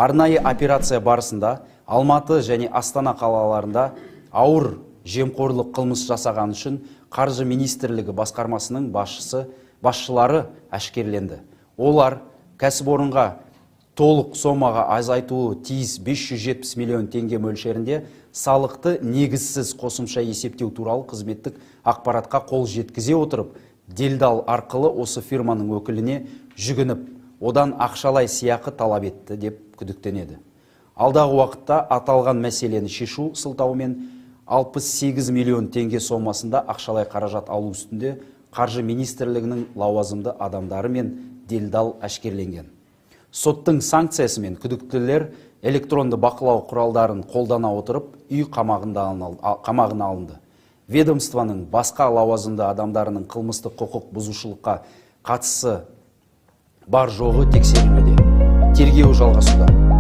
Арнайы операция барысында Алматы және Астана қалаларында ауыр жемқорлық қылмыс жасаған үшін Қаржы министрлігі басқармасының басшылары әшкерленді. Олар кәсіпорынға толық сомаға азайтуы тиіс 570 миллион теңге мөлшерінде салықты негізсіз қосымша есептеу туралы қызметтік ақпаратқа қол жеткізе отырып, делдал арқылы осы фирманың өкіліне жүгініп, одан ақшалай сыйақы талап етті деп күдіктенеді. Алдағы уақытта аталған мәселені шешу сылтауымен 68 миллион теңге сомасында ақшалай қаражат алу үстінде Қаржы министрлігінің лауазымды адамдары мен делдал әшкерленген. Соттың санкциясымен күдіктілер электронды бақылау құралдарын қолдана отырып, үй қамағына алынды. Ведомствоның басқа лауазымды адамдарының қылмыстық құқық бұзушылыққа қатысы бар жоғы тексерілуде. Тергеу жалғасуда.